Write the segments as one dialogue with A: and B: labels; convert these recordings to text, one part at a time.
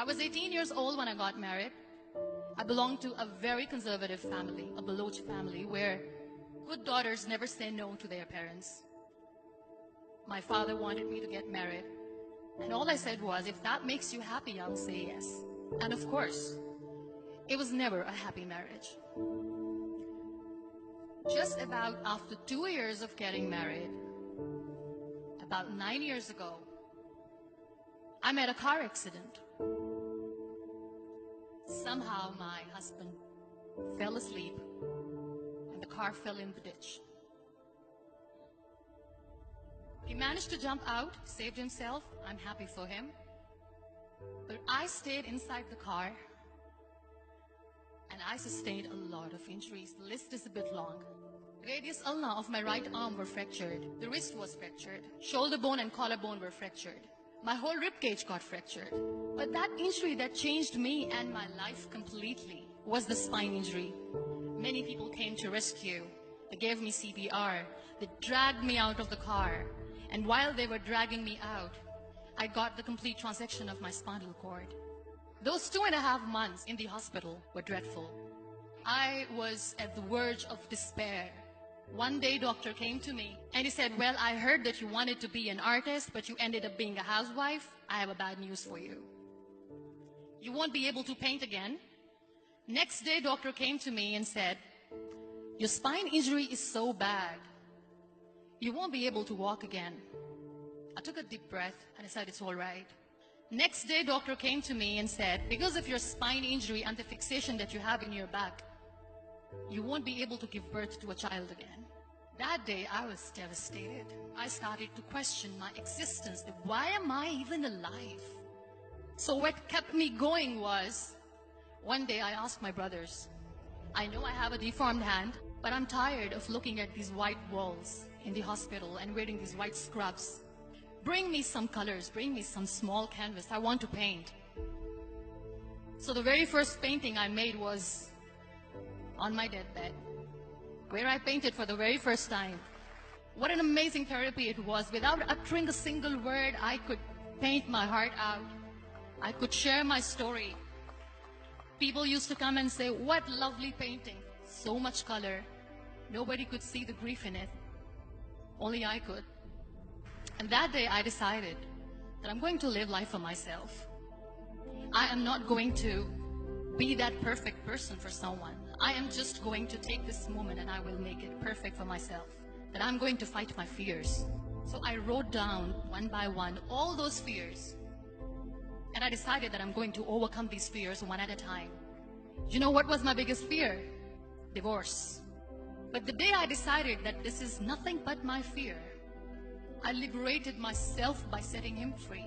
A: I was 18 years old when I got married. I belonged to a very conservative family, a Baloch family, where good daughters never say no to their parents. My father wanted me to get married, and all I said was, if that makes you happy, I'll say yes. And of course, it was never a happy marriage. Just about after 2 years of getting married, about 9 years ago, I met a car accident. Somehow my husband fell asleep and the car fell in the ditch. He managed to jump out, saved himself. I'm happy for him. But I stayed inside the car and I sustained a lot of injuries. The list is a bit long. Radius ulna of my right arm were fractured. The wrist was fractured. Shoulder bone and collarbone were fractured. My whole rib cage got fractured. But that injury that changed me and my life completely was the spine injury. Many people came to rescue. They gave me CPR. They dragged me out of the car. And while they were dragging me out, I got the complete transection of my spinal cord. Those 2.5 months in the hospital were dreadful. I was at the verge of despair. One day, doctor came to me and he said, well, I heard that you wanted to be an artist, but you ended up being a housewife. I have a bad news for you. You won't be able to paint again. Next day, doctor came to me and said, your spine injury is so bad, you won't be able to walk again. I took a deep breath and I said, it's all right. Next day, doctor came to me and said, because of your spine injury and the fixation that you have in your back, you won't be able to give birth to a child again. That day, I was devastated. I started to question my existence. Why am I even alive? So what kept me going was, one day I asked my brothers, I know I have a deformed hand, but I'm tired of looking at these white walls in the hospital and wearing these white scrubs. Bring me some colors, bring me some small canvas. I want to paint. So the very first painting I made was on my deathbed, where I painted for the very first time. What an amazing therapy it was. Without uttering a single word, I could paint my heart out. I could share my story. People used to come and say, what lovely painting. So much color. Nobody could see the grief in it. Only I could. And that day I decided that I'm going to live life for myself. I am not going to be that perfect person for someone. I am just going to take this moment and I will make it perfect for myself. That I'm going to fight my fears. So I wrote down one by one all those fears. And I decided that I'm going to overcome these fears one at a time. You know what was my biggest fear? Divorce. But the day I decided that this is nothing but my fear, I liberated myself by setting him free.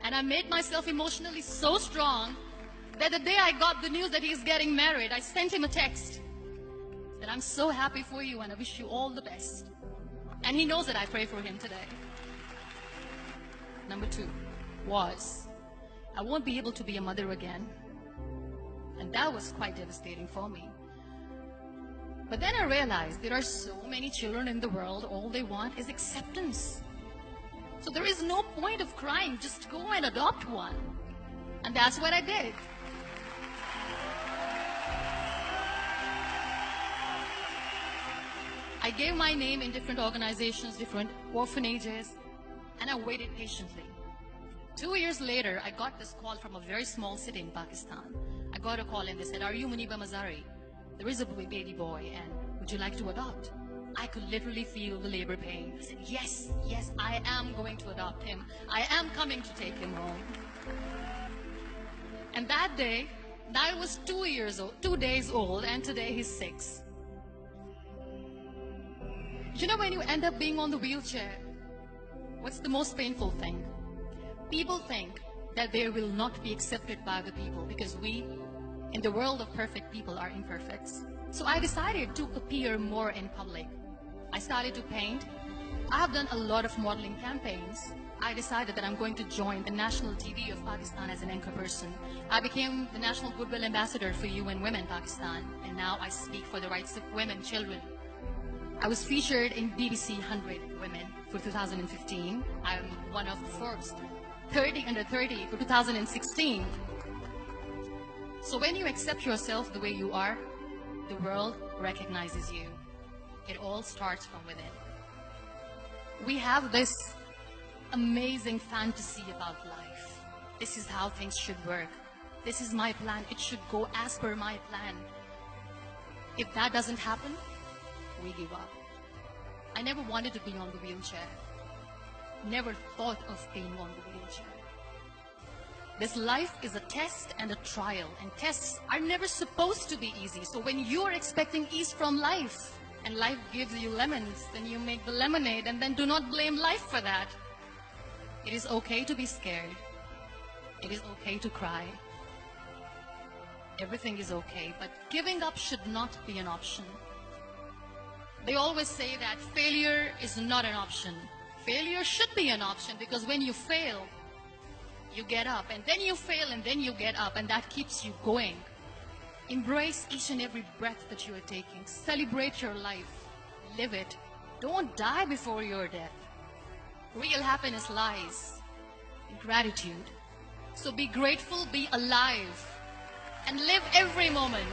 A: And I made myself emotionally so strong that the day I got the news that he's getting married, I sent him a text that I'm so happy for you and I wish you all the best. And he knows that I pray for him today. Number 2 was, I won't be able to be a mother again. And that was quite devastating for me. But then I realized there are so many children in the world, all they want is acceptance. So there is no point of crying, just go and adopt one. And that's what I did. I gave my name in different organizations, different orphanages, and I waited patiently. 2 years later, I got this call from a very small city in Pakistan. I got a call and they said, are you Muniba Mazari? There is a baby boy and would you like to adopt? I could literally feel the labor pain. I said, yes, yes, I am going to adopt him. I am coming to take him home. And that day, I was 2 days old, and today he's 6. You know, when you end up being on the wheelchair, what's the most painful thing? People think that they will not be accepted by the people because we, in the world of perfect people, are imperfects. So I decided to appear more in public. I started to paint. I have done a lot of modeling campaigns. I decided that I'm going to join the national TV of Pakistan as an anchor person. I became the National Goodwill Ambassador for UN Women Pakistan, and now I speak for the rights of women, children. I was featured in BBC 100 Women for 2015. I'm one of Forbes 30 under 30 for 2016. So when you accept yourself the way you are, the world recognizes you. It all starts from within. We have this amazing fantasy about life. This is how things should work. This is my plan. It should go as per my plan. If that doesn't happen, we give up. I never wanted to be on the wheelchair. Never thought of being on the wheelchair. This life is a test and a trial, and tests are never supposed to be easy. So when you are expecting ease from life, and life gives you lemons, then you make the lemonade, and then do not blame life for that. It is okay to be scared. It is okay to cry. Everything is okay, but giving up should not be an option. They always say that failure is not an option. Failure should be an option, because when you fail, you get up, and then you fail, and then you get up, and that keeps you going. Embrace each and every breath that you are taking. Celebrate your life. Live it. Don't die before your death. Real happiness lies in gratitude. So be grateful, be alive, and live every moment.